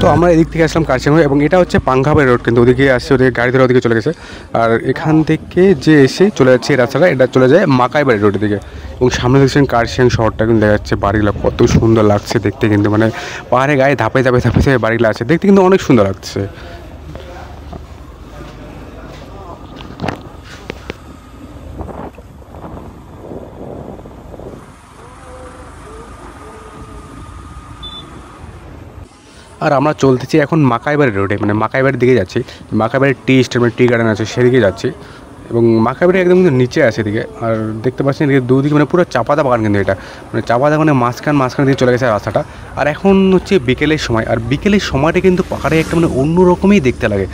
তো আমরা এদিক থেকে আসলাম কার্শিয়াং এবং এটা হচ্ছে পাংখাবাড়ি রোড, কিন্তু ওদিকে আসছে, ওদিকে গাড়ি ধরে ওদিকে চলে গেছে। আর এখান থেকে যে এসে চলে যাচ্ছে এই রাস্তাটা, এটা চলে যায় মাকাইবাড়ি রোডের দিকে। এবং সামনে দেখছেন কার্শিয়াং শহরটা কিন্তু দেখা যাচ্ছে, বাড়িগুলো কত সুন্দর লাগছে দেখতে, কিন্তু মানে পাহাড়ে গায়ে ধাপে ধাপে ধাপে ধাপে বাড়িগুলো আছে, দেখতে কিন্তু অনেক সুন্দর লাগছে। আর আমরা চলতেছি এখন মাকাইবাড়ি রোডে, মানে মাকাইবাড়ির দিকে যাচ্ছি। মাকাইবাড়ির টি স্টেট মানে টি গার্ডেন আছে সেদিকে যাচ্ছি, এবং মাকাইবাড়ি একদম কিন্তু নিচে আছে এদিকে। আর দেখতে পাচ্ছেন এদিকে দুদিকে মানে পুরো চাপাতা বাগান, কিন্তু এটা মানে চাপাতা বাগানের মাঝখান দিয়ে চলে গেছে রাস্তাটা। আর এখন হচ্ছে বিকেলের সময়, আর বিকেলের সময়টা কিন্তু পাহাড়ে একটা মানে অন্যরকমই দেখতে লাগে।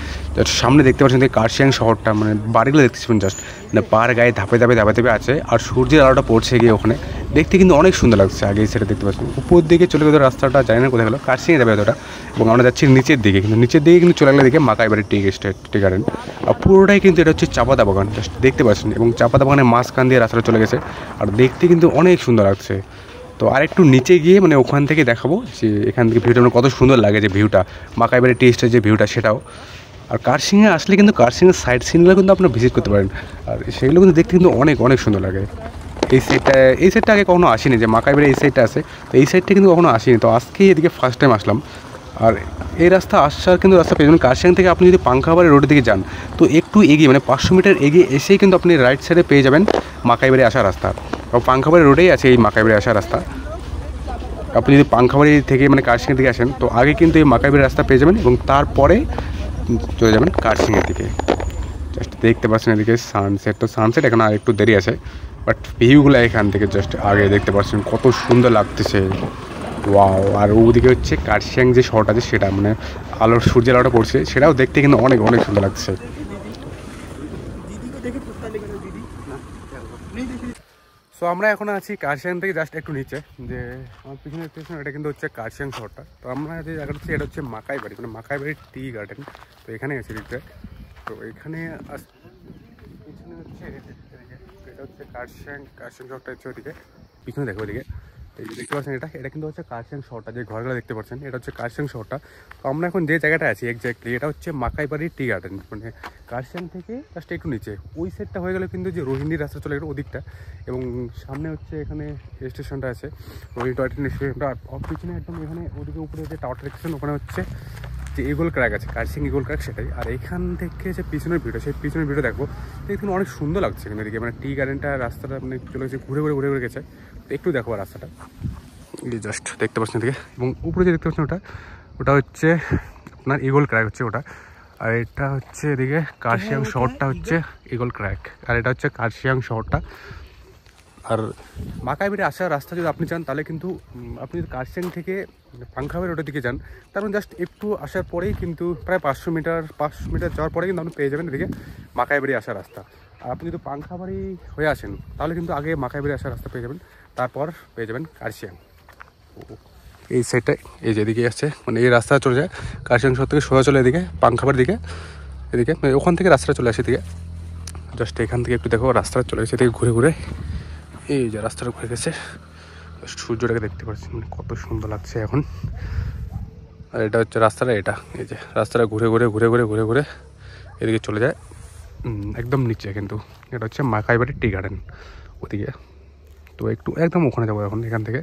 সামনে দেখতে পাচ্ছেন কার্শিয়াং শহরটা, মানে বাড়িগুলো দেখতেছেন জাস্ট, মানে পাহাড় গায়ে ধাপে ধাপে ধাপে ধাপে আছে, আর সূর্যের আলোটা পড়ছে গিয়ে ওখানে, দেখতে কিন্তু অনেক সুন্দর লাগছে। আগে সেটা দেখতে পাচ্ছেন উপর দিকে চলে গেল রাস্তাটা, জানি না কোথায় গেলো, কার্শিয়াং যাবে এতটা। এবং আমরা যাচ্ছি নিচের দিকে, কিন্তু নিচের দিকে কিন্তু চলে গেলে দিকে মাকাইবাড়ি টি গার্ডেন। আর পুরোটাই কিন্তু এটা হচ্ছে চাপাতা বাগান, জাস্ট দেখতে পাচ্ছেন, এবং চাপাতা বাগানের মাঝখান দিয়ে রাস্তাটা চলে গেছে, আর দেখতে কিন্তু অনেক সুন্দর লাগছে। তো আর একটু নিচে গিয়ে মানে ওখান থেকে দেখাবো যে এখান থেকে ভিউটা মানে কত সুন্দর লাগে, যে ভিউটা মাকাইবাড়ি টি স্টেটের যে ভিউটা সেটাও। আর কার্শিয়াংয়ে আসলে কিন্তু কার্শিয়াংয়ের সাইড সিনগুলো কিন্তু আপনারা ভিজিট করতে পারেন, আর সেগুলো কিন্তু দেখতে কিন্তু অনেক অনেক সুন্দর লাগে। এই সাইডটা আগে কখনো আসিনি, যে মাকাইবাড়ি এই সাইডটা আছে, তো এই সাইডটা কিন্তু কখনো আসিনি, তো আজকে এদিকে ফার্স্ট টাইম আসলাম। আর এই রাস্তা আসার কিন্তু রাস্তা পেয়ে যাবেন কার্শিয়াং থেকে। আপনি যদি পাংখাবাড়ি রোডের দিকে যান, তো একটু এগিয়ে মানে 500 মিটার এগিয়ে এসেই কিন্তু আপনি রাইট সাইডে পেয়ে যাবেন মাকাইবাড়ি আসার রাস্তা। এবং পাংখাবাড়ি রোডেই আছে এই মাকাইবাড়ি আসার রাস্তা। আপনি যদি পাংখাবাড়ি থেকে মানে কার্শিয়াং দিকে আসেন, তো আগে কিন্তু এই মাকাইবাড়ি রাস্তা পেয়ে যাবেন, এবং তারপরে চলে যাবেন কার্শিয়াংয়ের দিকে। জাস্ট দেখতে পাচ্ছেন এদিকে সানসেট, তো সানসেট এখন আর একটু দেরি আছে, বাট ভিউগুলো এখান থেকে জাস্ট আগে দেখতে পাচ্ছেন কত সুন্দর লাগতেছে। ওয়াও! আর ওদিকে হচ্ছে কার্শিয়াং যে শহরটা আছে সেটা, মানে আলোর সূর্যের আলোটা পড়ছে, সেটাও দেখতে কিন্তু অনেক অনেক সুন্দর লাগছে। সো আমরা এখন আছি কার্শিয়াং থেকে জাস্ট একটু নিচে, যে আমার পিছনে স্টেশন, এটা কিন্তু হচ্ছে কার্শিয়াং শহরটা। তো আমরা যে জায়গাটা হচ্ছে এটা হচ্ছে মাকাইবাড়ি, মানে মাকাইবাড়ির টি গার্ডেন। তো এখানে আছে দিকটা, তো এখানে পিছনে হচ্ছে এটা হচ্ছে কার্শিয়াং শহরটা হচ্ছে ওদিকে, পিছনে দেখো ওদিকে এই দেখতে পাচ্ছেন, এটা কিন্তু হচ্ছে কার্শিয়াং শহরটা, যে ঘরগুলো দেখতে পাচ্ছেন এটা হচ্ছে কার্শিয়াং শহরটা। তো আমরা এখন যে জায়গাটা আছি এক্স্যাক্টলি এটা হচ্ছে মাকাইবাড়ি টি গার্ডেন, মানে কার্শিয়াং থেকে জাস্ট একটু নিচে। ওই সাইডটা হয়ে গেলে কিন্তু যে রোহিণীর রাস্তা চলে গেলো ওদিকটা, এবং সামনে হচ্ছে এখানে স্টেশনটা আছে রোহিণী টয় ট্রেন স্টেশনটা। পিছনে একদম এখানে ওদিকে উপরে যে টাওয়ারটা দেখছেন ওখানে হচ্ছে যে ইগল ক্র্যাক আছে, কার্শিয়াং ইগল ক্র্যাক সেটাই। আর এখান থেকে যে পিছনের ভিউটা, সেই পিছনের ভিউটা দেখবো, দেখুন অনেক সুন্দর লাগছে এখানে এদিকে, মানে টি গার্ডেনটা রাস্তাটা মানে চলে গেছে ঘুরে ঘুরে ঘুরে ঘুরে গেছে। তো একটু দেখো রাস্তাটা, এই জাস্ট দেখতে পাচ্ছেন এদিকে, এবং উপরে যে দেখতে পাচ্ছেন ওটা হচ্ছে আপনার ইগল ক্র্যাক হচ্ছে ওটা। আর এটা হচ্ছে এদিকে কার্শিয়াং শহরটা হচ্ছে ইগল ক্র্যাক, আর এটা হচ্ছে কার্শিয়াং শহরটা। আর মাকাইবাড়ি আসার রাস্তা যদি আপনি চান, তাহলে কিন্তু আপনি যদি কার্শিয়াং থেকে পাংখাবাড়ি রোডের দিকে যান, তারপর জাস্ট একটু আসার পরেই কিন্তু প্রায় 500 মিটার যাওয়ার পরে কিন্তু আপনি পেয়ে যাবেন এদিকে মাকাইবাড়ি আসার রাস্তা। আর আপনি যদি পাংখাবাড়ি হয়ে আসেন, তাহলে কিন্তু আগে মাকাইবাড়ি আসার রাস্তা পেয়ে যাবেন, তারপর পেয়ে যাবেন কার্শিয়াং। এই সাইডটায় এই যে এদিকে আসছে, মানে এই রাস্তা চলে যায় কার্শিয়াং শহর থেকে সোজা চলে এদিকে পাংখাবাড়ির দিকে, এদিকে মানে ওখান থেকে রাস্তাটা চলে আসে এদিকে। জাস্ট এখান থেকে একটু দেখো রাস্তাটা চলে গেছে এদিকে ঘুরে ঘুরে, এই যে রাস্তাটা ঘুরে গেছে, সূর্যটাকে দেখতে পাচ্ছি মানে কত সুন্দর লাগছে এখন। আর এটা হচ্ছে রাস্তাটা, এটা এই যে রাস্তাটা ঘুরে ঘুরে ঘুরে ঘুরে ঘুরে ঘুরে এদিকে চলে যায় একদম নিচে, কিন্তু এটা হচ্ছে মাকাইবাড়ি টি গার্ডেন ওদিকে। তো একটু একদম ওখানে যাবো এখন এখান থেকে।